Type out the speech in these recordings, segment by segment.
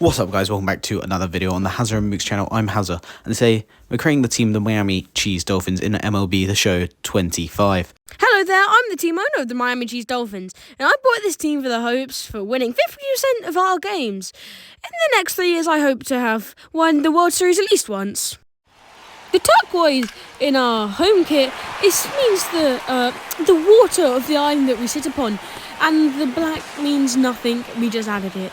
What's up, guys? Welcome back to another video on the Hazza and Mooks channel. I'm Hazza, and today we're creating the team, the Miami Cheese Dolphins, in MLB The Show 25. Hello there, I'm the team owner of the Miami Cheese Dolphins, and I bought this team for the hopes for winning 50% of our games. In the next 3 years, I hope to have won the World Series at least once. The turquoise in our home kit means the water of the island that we sit upon, and the black means nothing, we just added it.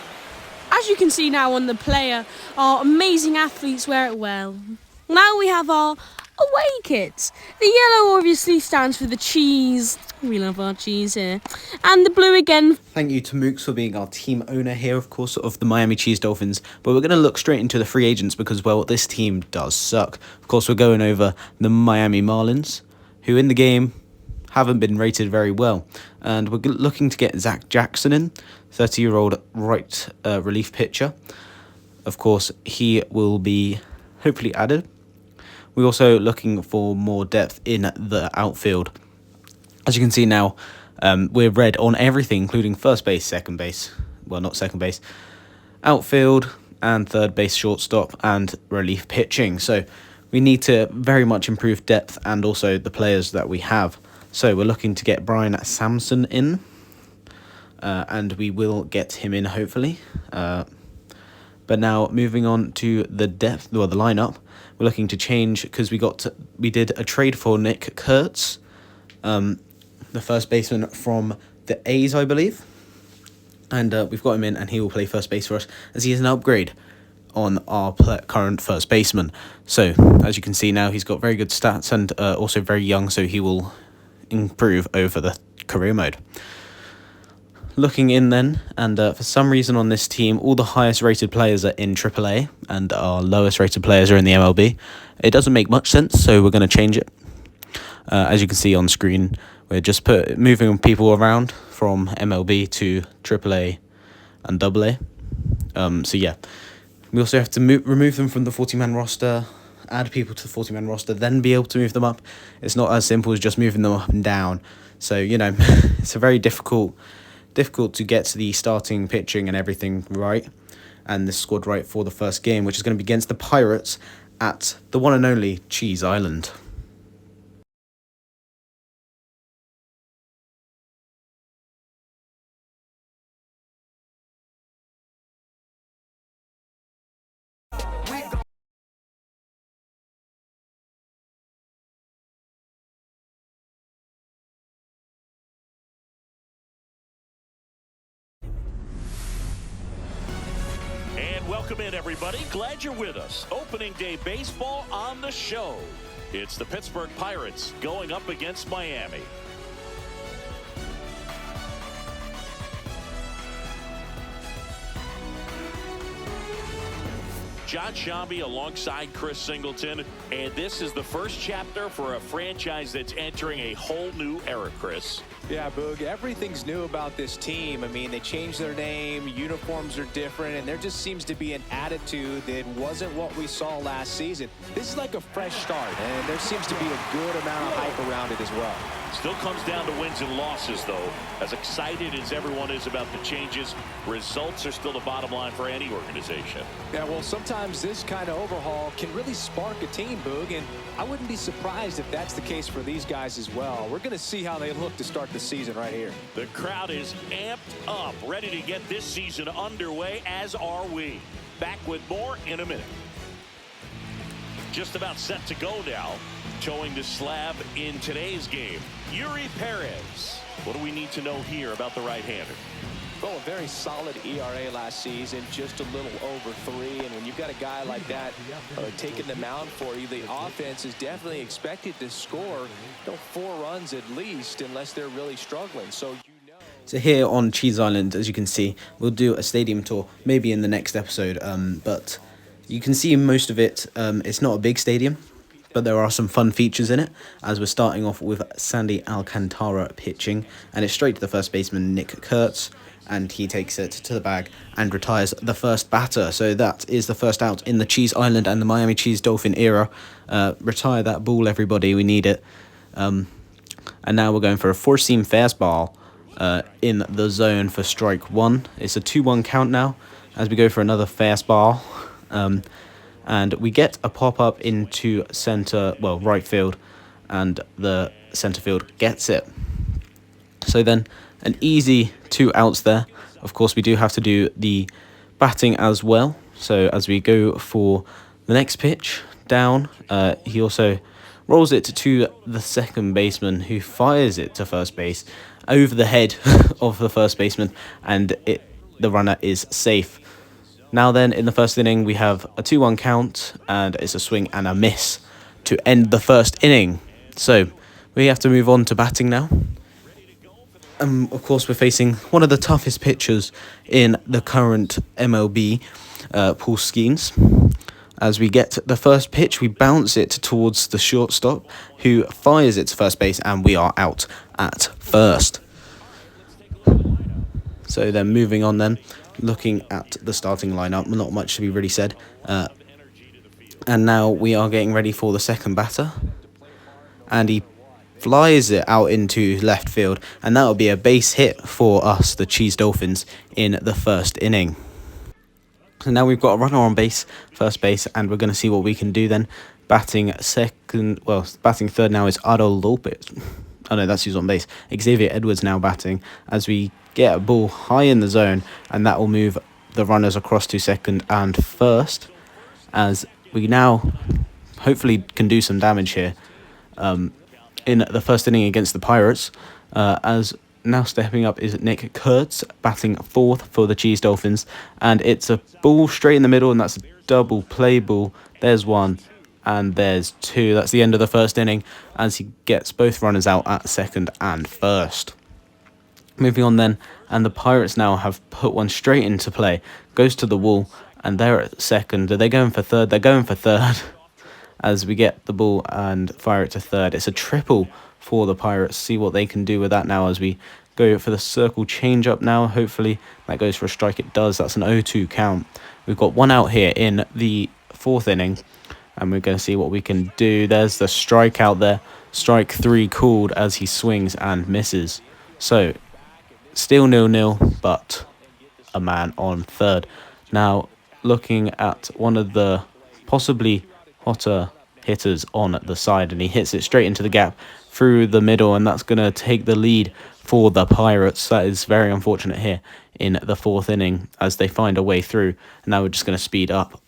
As you can see now on the player, our amazing athletes wear it well. Now we have our away kits. The yellow obviously stands for the cheese. We love our cheese here. And the blue again. Thank you to Mooks for being our team owner here, of course, of the Miami Cheese Dolphins. But we're going to look straight into the free agents because, well, this team does suck. Of course, we're going over the Miami Marlins, who in the game haven't been rated very well. And we're looking to get Zach Jackson in, 30-year-old right relief pitcher. Of course, he will be hopefully added. We're also looking for more depth in the outfield. As you can see now, we're red on everything, including first base, second base. Well, not second base. Outfield and third base, shortstop, and relief pitching. So we need to very much improve depth and also the players that we have. So we're looking to get Brian Sampson in. And we will get him in, hopefully. But now, moving on to the depth, or the lineup, we're looking to change because we did a trade for Nick Kurtz, the first baseman from the A's, I believe. And we've got him in, and he will play first base for us, as he is an upgrade on our current first baseman. So, as you can see now, he's got very good stats and also very young, so he will improve over the career mode. Looking in then, and for some reason on this team, all the highest rated players are in AAA, and our lowest rated players are in the MLB. It doesn't make much sense, so we're going to change it. As you can see on screen, we're just moving people around from MLB to AAA and AA. So yeah, we also have to remove them from the 40-man roster, add people to the 40-man roster, then be able to move them up. It's not as simple as just moving them up and down. So, you know, it's a very difficult to get the starting pitching and everything right, and the squad right for the first game, which is going to be against the Pirates at the one and only Cheese Island. Welcome in, everybody. Glad you're with us. Opening day baseball on the show. It's the Pittsburgh Pirates going up against Miami. John Shambi alongside Chris Singleton, and this is the first chapter for a franchise that's entering a whole new era, Chris. Yeah, Boog, everything's new about this team. I mean, they changed their name, uniforms are different, and there just seems to be an attitude that wasn't what we saw last season. This is like a fresh start, and there seems to be a good amount of hype around it as well. Still comes down to wins and losses, though. As excited as everyone is about the changes, results are still the bottom line for any organization. Yeah, well, sometimes this kind of overhaul can really spark a team, Boog, and I wouldn't be surprised if that's the case for these guys as well. We're going to see how they look to start the season right here. The crowd is amped up, ready to get this season underway, as are we. Back with more in a minute. Just about set to go now. Towing the slab in today's game, Yuri Perez. What do we need to know here about the right-hander? Well, a very solid ERA last season, just a little over 3. And when you've got a guy like that taking the mound for you, the offense is definitely expected to score 4 runs at least, unless they're really struggling. So So here on Cheese Island, as you can see, we'll do a stadium tour, maybe in the next episode. But you can see most of it. It's not a big stadium, but there are some fun features in it, as we're starting off with Sandy Alcantara pitching, and it's straight to the first baseman, Nick Kurtz, and he takes it to the bag and retires the first batter. So that is the first out in the Cheese Island and the Miami Cheese Dolphin era. Retire that ball, everybody, we need it. And now we're going for a four-seam fastball in the zone for strike one. It's a 2-1 count now, as we go for another fastball. And we get a pop-up into right field, and the centre field gets it. So then an easy 2 outs there. Of course, we do have to do the batting as well. So as we go for the next pitch down, he also rolls it to the second baseman, who fires it to first base over the head of the first baseman, and the runner is safe. Now then, in the first inning, we have a 2-1 count, and it's a swing and a miss to end the first inning. So we have to move on to batting now. Of course, we're facing one of the toughest pitchers in the current MLB, Paul Skeens. As we get the first pitch, we bounce it towards the shortstop, who fires it to first base, and we are out at first. So then moving on then, looking at the starting lineup, not much to be really said. And now we are getting ready for the second batter. And he flies it out into left field, and that will be a base hit for us, the Cheese Dolphins, in the first inning. So now we've got a runner on base, first base, and we're going to see what we can do then. Batting third now is Adol Lopez. Oh no, that's who's on base. Xavier Edwards now batting, as we get a ball high in the zone, and that will move the runners across to second and first, as we now hopefully can do some damage here in the first inning against the Pirates. As now stepping up is Nick Kurtz, batting fourth for the Cheese Dolphins, and it's a ball straight in the middle, and that's a double play ball. There's one, and there's two. That's the end of the first inning, as he gets both runners out at second and first. Moving on then, and the Pirates now have put one straight into play, goes to the wall, and they're at second. Are they going for third? They're going for third, as we get the ball and fire it to third. It's a triple for the Pirates. See what they can do with that now, as we go for the circle change up now. Hopefully that goes for a strike. It does. That's an 0-2 count. We've got one out here in the fourth inning, and we're going to see what we can do. There's the strikeout there. Strike 3 called, as he swings and misses. So still 0-0, but a man on third. Now looking at one of the possibly hotter hitters on the side, and he hits it straight into the gap through the middle, and that's going to take the lead for the Pirates. That is very unfortunate here in the fourth inning, as they find a way through. And now we're just going to speed up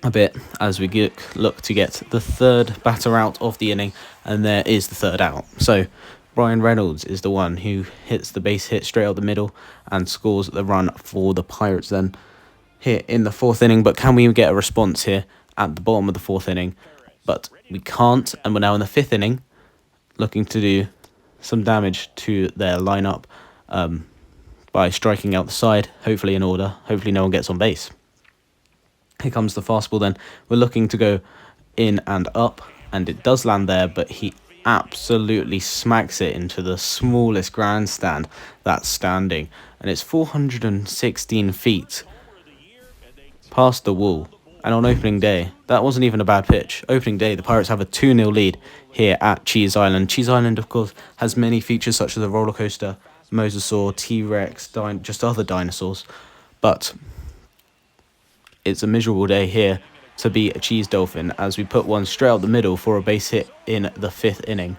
a bit as we look to get the third batter out of the inning, and there is the third out. So Brian Reynolds is the one who hits the base hit straight up the middle and scores the run for the Pirates then here in the fourth inning. But can we get a response here at the bottom of the fourth inning? But we can't, and we're now in the fifth inning, looking to do some damage to their lineup by striking out the side, hopefully in order. Hopefully no one gets on base. Here comes the fastball then. We're looking to go in and up, and it does land there, but he absolutely smacks it into the smallest grandstand that's standing, and it's 416 feet past the wall. And on opening day, that wasn't even a bad pitch. Opening day, the Pirates have a 2-0 lead here at Cheese Island. Cheese Island, of course, has many features such as a roller coaster, mosasaur, T-Rex, just other dinosaurs. But it's a miserable day here to be a Cheese Dolphin, as we put one straight out the middle for a base hit in the fifth inning.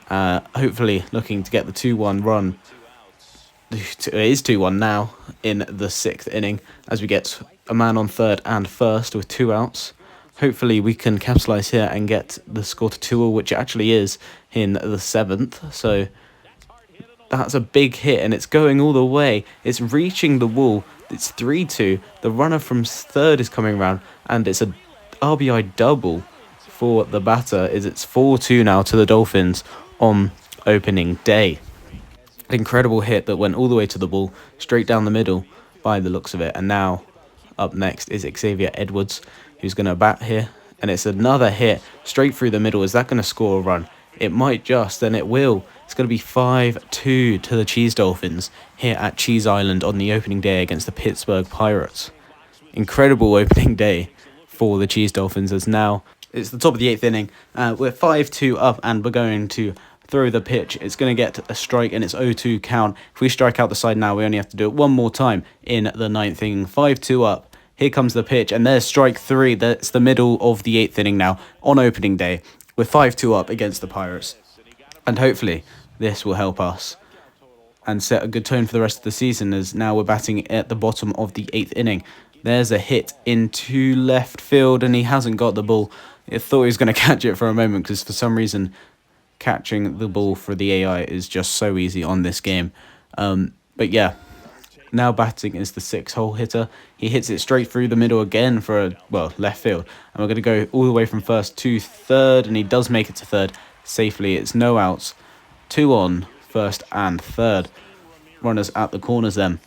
Hopefully looking to get the 2-1 run. It is 2-1 now in the sixth inning, as we get a man on third and first with 2 outs. Hopefully we can capitalise here and get the score to 2-0, which it actually is in the seventh. So that's a big hit, and it's going all the way. It's reaching the wall. It's 3-2. The runner from third is coming around, and it's a RBI double for the batter. It's 4-2 now to the Dolphins on opening day. Incredible hit that went all the way to the ball, straight down the middle by the looks of it. And now up next is Xavier Edwards, who's going to bat here, and it's another hit straight through the middle. Is that going to score a run? It might just, and it will. It's going to be 5-2 to the Cheese Dolphins here at Cheese Island on the opening day against the Pittsburgh Pirates. Incredible opening day for the Cheese Dolphins, as now it's the top of the eighth inning. We're 5-2 up, and we're going to throw the pitch. It's going to get a strike and it's 0-2 count. If we strike out the side now, we only have to do it one more time in the 9th inning. 5-2 up. Here comes the pitch, and there's strike 3. That's the middle of the 8th inning now on opening day. We're 5-2 up against the Pirates. And hopefully this will help us and set a good tone for the rest of the season, as now we're batting at the bottom of the 8th inning. There's a hit into left field, and he hasn't got the ball. I thought he was going to catch it for a moment, because for some reason catching the ball for the AI is just so easy on this game. But yeah, now batting is the 6-hole hitter. He hits it straight through the middle again for left field. And we're going to go all the way from first to third, and he does make it to third safely. It's no outs. 2 on first and third. Runners at the corners then.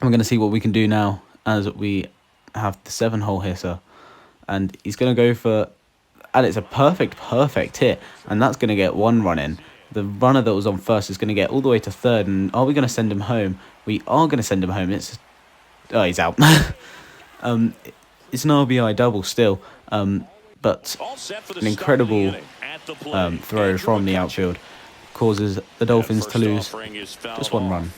We're going to see what we can do now as we have the 7-hole hitter. And he's going to go for... And it's a perfect hit. And that's going to get 1 run in. The runner that was on first is going to get all the way to third. And are we going to send him home? We are going to send him home. He's out. It's an RBI double still. But an incredible throw from the outfield causes the Dolphins to lose just 1 run,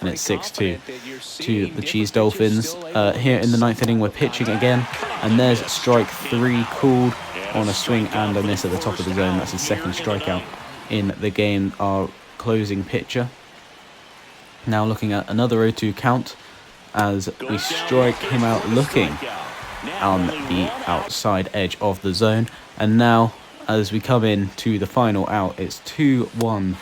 and it's 6-2 to the Cheese Dolphins. Here in the 9th inning, we're pitching again, and there's strike 3 called on a swing and a miss at the top of the zone. That's his 2nd strikeout in the game. Our closing pitcher now looking at another 0-2 count as we strike him out looking on the outside edge of the zone. And now as we come in to the final out, it's 2-1,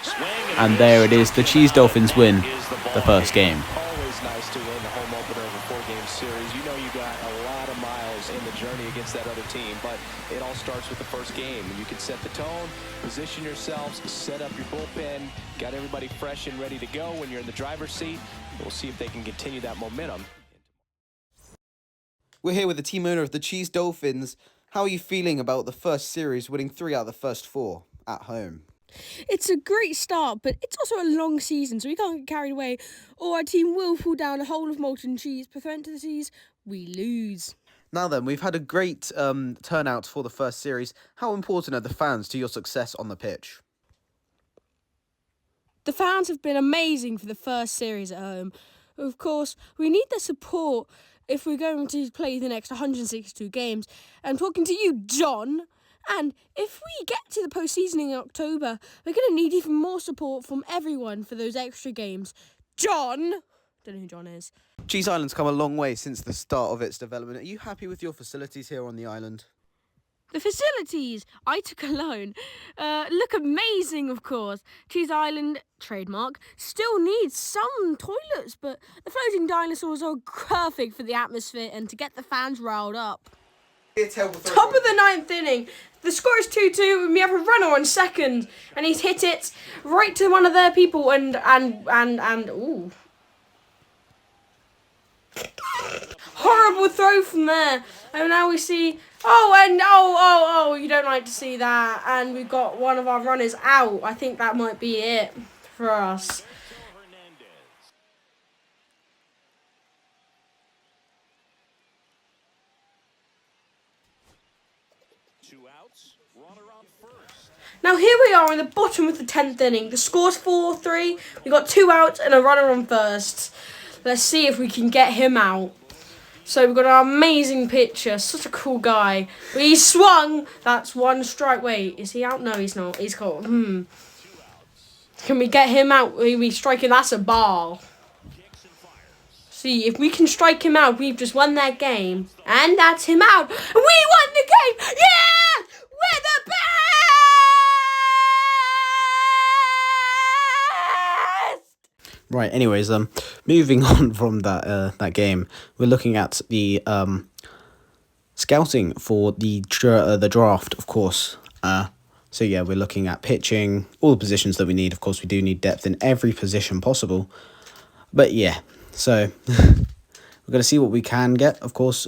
and there it is. The Cheese Dolphins win the first game. Always nice to win the home opener of a 4-game series. You know you got a lot of miles in the journey against that other team, but it all starts with the first game. And you can set the tone, position yourselves, set up your bullpen, got everybody fresh and ready to go when you're in the driver's seat. We'll see if they can continue that momentum. We're here with the team owner of the Cheese Dolphins. How are you feeling about the first series, winning 3 out of the first 4 at home? It's a great start, but it's also a long season, so we can't get carried away, or our team will fall down a hole of molten cheese. Parentheses, we lose. Now then, we've had a great turnout for the first series. How important are the fans to your success on the pitch? The fans have been amazing for the first series at home. Of course, we need their support if we're going to play the next 162 games. I'm talking to you, John. And if we get to the postseason in October, we're going to need even more support from everyone for those extra games. John! Don't know who John is. Cheese Island's come a long way since the start of its development. Are you happy with your facilities here on the island? The facilities I took a loan look amazing, of course. Cheese Island, trademark, still needs some toilets, but the floating dinosaurs are perfect for the atmosphere and to get the fans riled up. Top of the 9th inning, the score is 2-2, and we have a runner on second, and he's hit it right to one of their people, and ooh. Horrible throw from there. And now we see, you don't like to see that. And we've got one of our runners out. I think that might be it for us. Now here we are in the bottom of the 10th inning. The score's 4-3. We got 2 outs and a runner on first. Let's see if we can get him out. So we've got our amazing pitcher, such a cool guy. He swung. That's 1 strike. Wait, is he out? No, he's not. He's caught. Can we get him out? We strike him. That's a ball. See, if we can strike him out, we've just won that game. And that's him out. We won the game. Yeah! We're the best! Right, anyways, moving on from that game, we're looking at the scouting for the draft, of course. So yeah, we're looking at pitching, all the positions that we need. Of course, we do need depth in every position possible. But yeah, so we're going to see what we can get. Of course,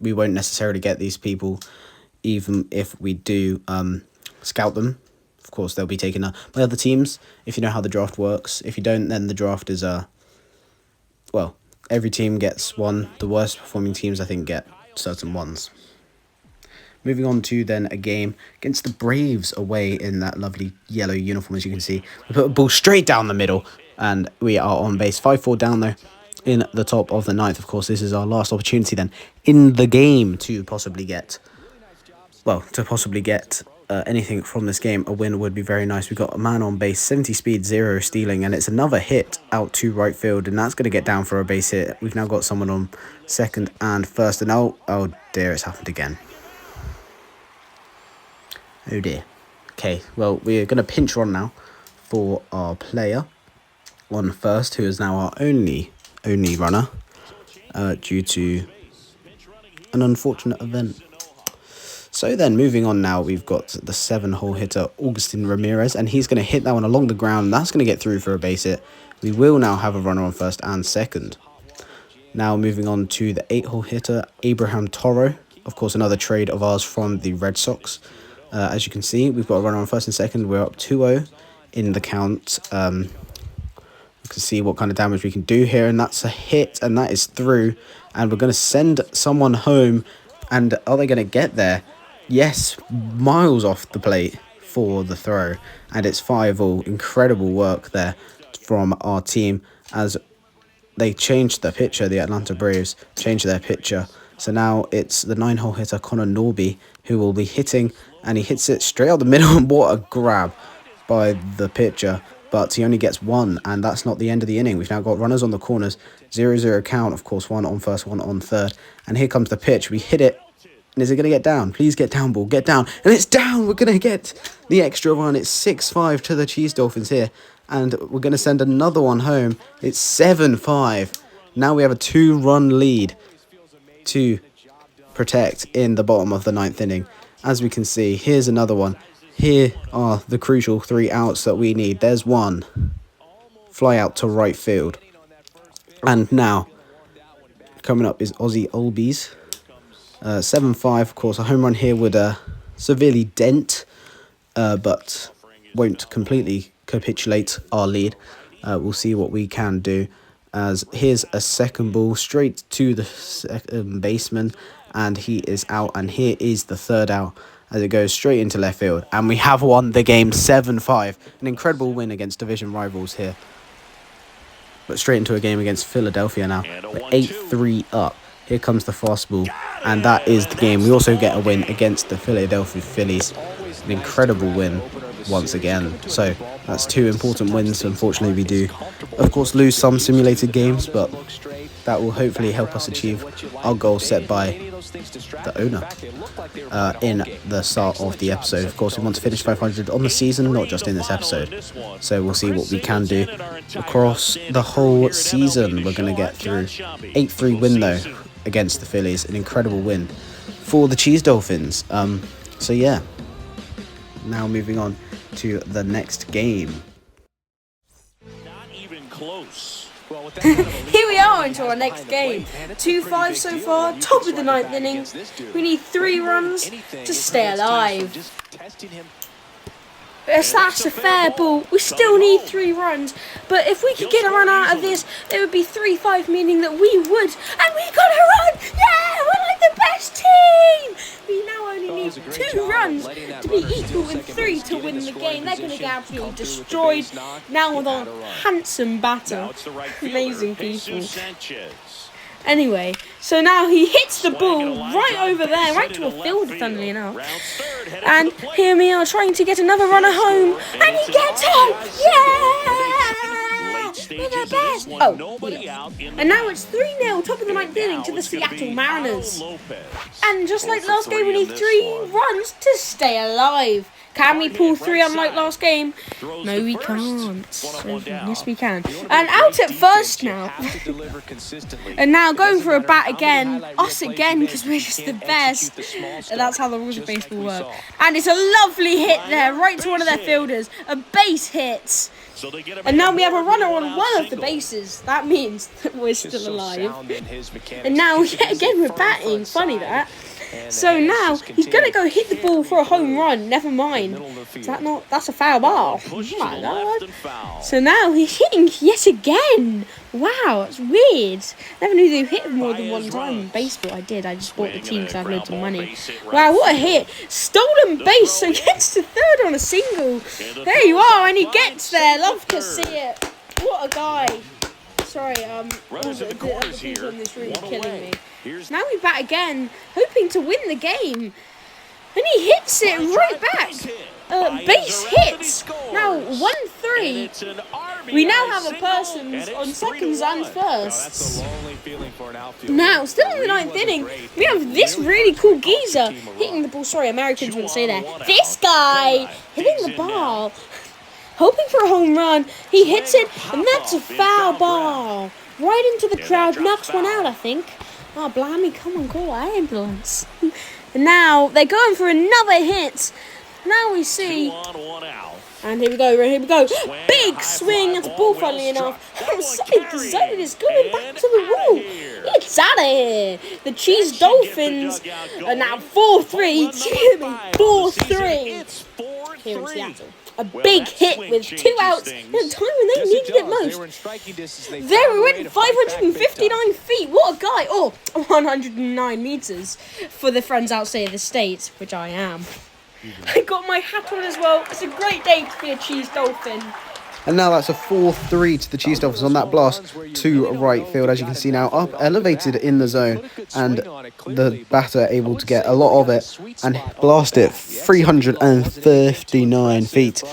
we won't necessarily get these people, even if we do scout them. Of course, they'll be taken by other teams, if you know how the draft works. If you don't, then the draft is, every team gets one. The worst performing teams, I think, get certain ones. Moving on to then a game against the Braves away in that lovely yellow uniform, as you can see. We put a ball straight down the middle, and we are on base. 5-4 down, though, in the top of the ninth. Of course, this is our last opportunity then in the game to possibly get... anything from this game. A win would be very nice. We've got a man on base, 70 speed, 0 stealing, and it's another hit out to right field, and that's going to get down for a base hit. We've now got someone on second and first, and oh dear, it's happened again. Oh dear. Okay, well, we're going to pinch run now for our player on first, who is now our only runner due to an unfortunate event. So then, moving on now, we've got the 7-hole hitter, Augustin Ramirez, and he's going to hit that one along the ground, and that's going to get through for a base hit. We will now have a runner on first and second. Now moving on to the 8-hole hitter, Abraham Toro. Of course, another trade of ours from the Red Sox. As you can see, we've got a runner on first and second. We're up 2-0 in the count. You can see what kind of damage we can do here, and that's a hit, and that is through. And we're going to send someone home, and are they going to get there? Yes, miles off the plate for the throw, and it's 5-all. Incredible work there from our team as they changed the pitcher. The Atlanta Braves changed their pitcher, so now it's the 9-hole hitter Connor Norby who will be hitting, and he hits it straight out the middle. And what a grab by the pitcher, but he only gets one, and that's not the end of the inning. We've now got runners on the corners, 0-0 count, of course, one on first, one on third, and here comes the pitch. We hit it. And is it going to get down? Please get down, ball. Get down. And it's down. We're going to get the extra run. It's 6-5 to the Cheese Dolphins here. And we're going to send another one home. It's 7-5. Now we have a 2-run lead to protect in the bottom of the 9th inning. As we can see, here's another one. Here are the crucial 3 outs that we need. There's one. Fly out to right field. And now, coming up is Ozzy Albies. 7-5, of course, a home run here would severely dent, but won't completely capitulate our lead. We'll see what we can do, as here's a second ball straight to the second baseman, and he is out, and here is the third out as it goes straight into left field, and we have won the game 7-5. An incredible win against division rivals here, but straight into a game against Philadelphia now. We're 8-3 up. Here comes the fastball, and that is the game. We also get a win against the Philadelphia Phillies. An incredible win once again. So that's 2 important wins. Unfortunately, we do, of course, lose some simulated games, but that will hopefully help us achieve our goal set by the owner in the start of the episode. Of course, we want to finish 500 on the season, not just in this episode. So we'll see what we can do across the whole season. We're going to get through. 8-3 win, though, against the Phillies. An incredible win for the Cheese Dolphins. So yeah, now moving on to the next game. Not even close. Here we are into our next game. 2-5 so far, top of the 9th inning. We need 3 runs to stay alive. Yes, that's a fair ball. We still need 3 runs, but if we could get a run out of this, it would be 3-5, meaning that we would, and we got a run! Yeah, we're like the best team! We now only need 2 runs to be equal and 3 to win the game. They're going to get absolutely destroyed now with our handsome batter. Amazing people. Anyway, so now he hits the ball right over there, right to a fielder, funnily enough. And here we are trying to get another runner home, and he gets home! Yeah! We're the best! Oh, yes. And now it's 3-0, top of the 9th inning to the Seattle Mariners. And just like last game, we need 3 runs to stay alive. Can we pull 3 unlike last game? No, we can't. Yes, we can. And out at first now. And now going for a bat again. Us again, because we're just the best. And that's how the rules of baseball work. And it's a lovely hit there, right to one of their fielders. A base hit. And now we have a runner on one of the bases. That means that we're still alive. And now, yet again, we're batting. Funny that. So now he's going to go hit the ball for a home run. Never mind. Is that not? That's a foul ball. Oh my God. So now he's hitting yet again. Wow, it's weird. Never knew they hit more than one time in baseball. I did. I just bought the team because I have loads of money. Wow, what a hit. Stolen base. So gets to third on a single. There you are, and he gets there. Love to see it. What a guy. Sorry, Runners in the corners here. On this room One killing away. me. Now we bat again, hoping to win the game. And he hits it right back. Base hit. Now 1-3. We now have a person on seconds and firsts. Now, still in the ninth inning, we have this really cool geezer hitting the ball. Sorry, Americans wouldn't say that. This guy hitting the ball. Hoping for a home run, he hits it, and that's a foul ball. Right into the crowd, knocks one out, I think. Oh, blimey, come on, call an ambulance. And now, they're going for another hit. Now we see... And here we go. Big swing at the ball, funnily enough. Outside the zone is going back to the wall. It's out of here. The Cheese Dolphins are now 4-3. 4-3. Here in Seattle. A big hit with 2 outs at a time when they needed it most. There we went 559 feet. What a guy. Oh, 109 meters for the friends outside of the state, which I am. I got my hat on as well. It's a great day to be a Cheese Dolphin. And now that's a 4-3 to the Cheese Dolphins on that blast to right field. As you can see now, up elevated in the zone, and the batter able to get a lot of it and blast it 359 feet.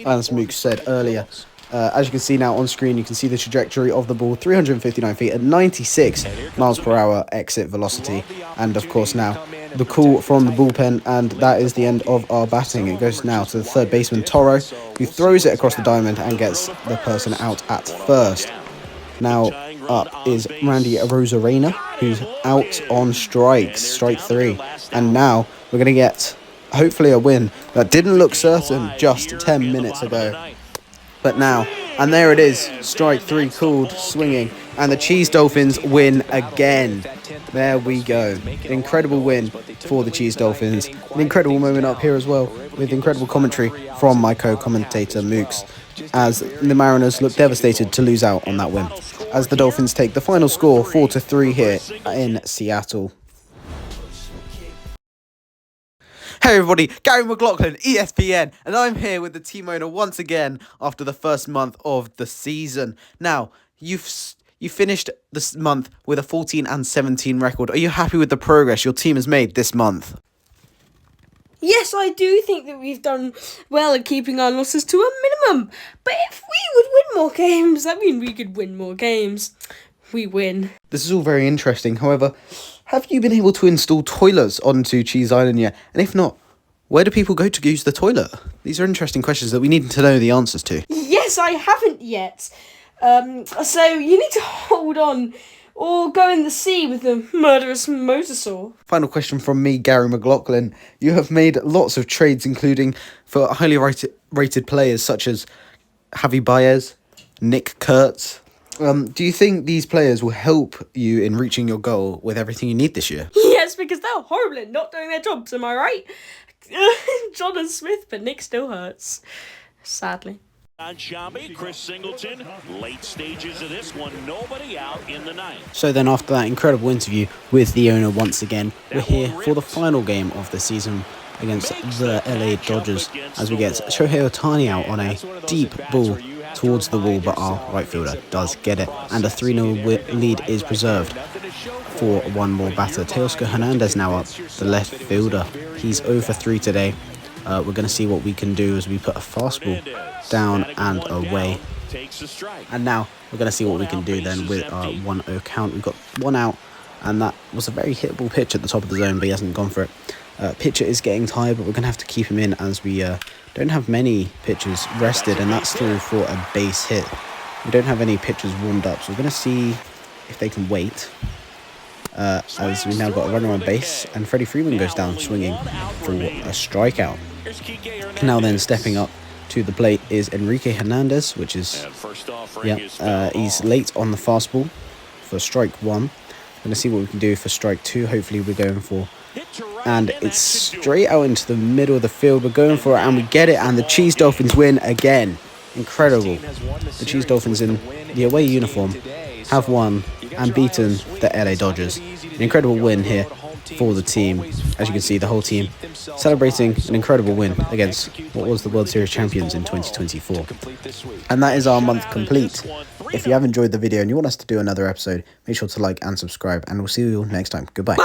As Mook said earlier. As you can see now on screen, you can see the trajectory of the ball, 359 feet at 96 miles per hour exit velocity. And of course now the call from the bullpen, and that is the end of our batting. It goes now to the third baseman, Toro, who throws it across the diamond and gets the person out at first. Now up is Randy Rosarena, who's out on strike 3. And now we're going to get, hopefully, a win that didn't look certain just 10 minutes ago. But now, and there it is, strike 3 called, swinging, and the Cheese Dolphins win again. There we go. Incredible win for the Cheese Dolphins. An incredible moment up here as well, with incredible commentary from my co-commentator Mooks, as the Mariners look devastated to lose out on that win, as the Dolphins take the final score 4-3 here in Seattle. Hey everybody, Gary McLaughlin, ESPN, and I'm here with the team owner once again after the first month of the season. Now, you finished this month with a 14-17 record. Are you happy with the progress your team has made this month? Yes, I do think that we've done well at keeping our losses to a minimum. But if we would win more games, that means we could win more games. We win. This is all very interesting. However, have you been able to install toilets onto Cheese Island yet? And if not, where do people go to use the toilet? These are interesting questions that we need to know the answers to. Yes, I haven't yet. So you need to hold on or go in the sea with a murderous mosasaur. Final question from me, Gary McLaughlin. You have made lots of trades, including for highly rated players such as Javi Baez, Nick Kurtz. Do you think these players will help you in reaching your goal with everything you need this year? Yes, because they're horrible at not doing their jobs, am I right? John and Smith, but Nick still hurts. Sadly. On Shambi, Chris Singleton, late stages of this one, nobody out in the ninth. So then after that incredible interview with the owner once again, we're here for the final game of the season against the LA Dodgers as we get Shohei Ohtani out on a deep ball towards the wall, but our right fielder does get it, and a 3-0 lead is preserved for one more batter. Teoscar Hernandez now up, the left fielder. He's 0 for 3 today. We're going to see what we can do as we put a fastball down and away. And now we're going to see what we can do then with our 1-0 count. We've got 1 out, and that was a very hittable pitch at the top of the zone, but he hasn't gone for it. Pitcher is getting tired, but we're going to have to keep him in as we don't have many pitchers rested, and that's through for a base hit. We don't have any pitchers warmed up, so we're going to see if they can wait. As we now got a runner on base, and Freddie Freeman goes down swinging for a strikeout. Now then, stepping up to the plate is Enrique Hernandez, which is, he's late on the fastball for strike 1. Going to see what we can do for strike 2. Hopefully we're going for. And it's straight out into the middle of the field. We're going for it and we get it. And the Cheese Dolphins win again. Incredible. The Cheese Dolphins in the away uniform have won and beaten the LA Dodgers. An incredible win here for the team. As you can see, the whole team celebrating an incredible win against what was the World Series champions in 2024. And that is our month complete. If you have enjoyed the video and you want us to do another episode, make sure to like and subscribe, and we'll see you all next time. Goodbye.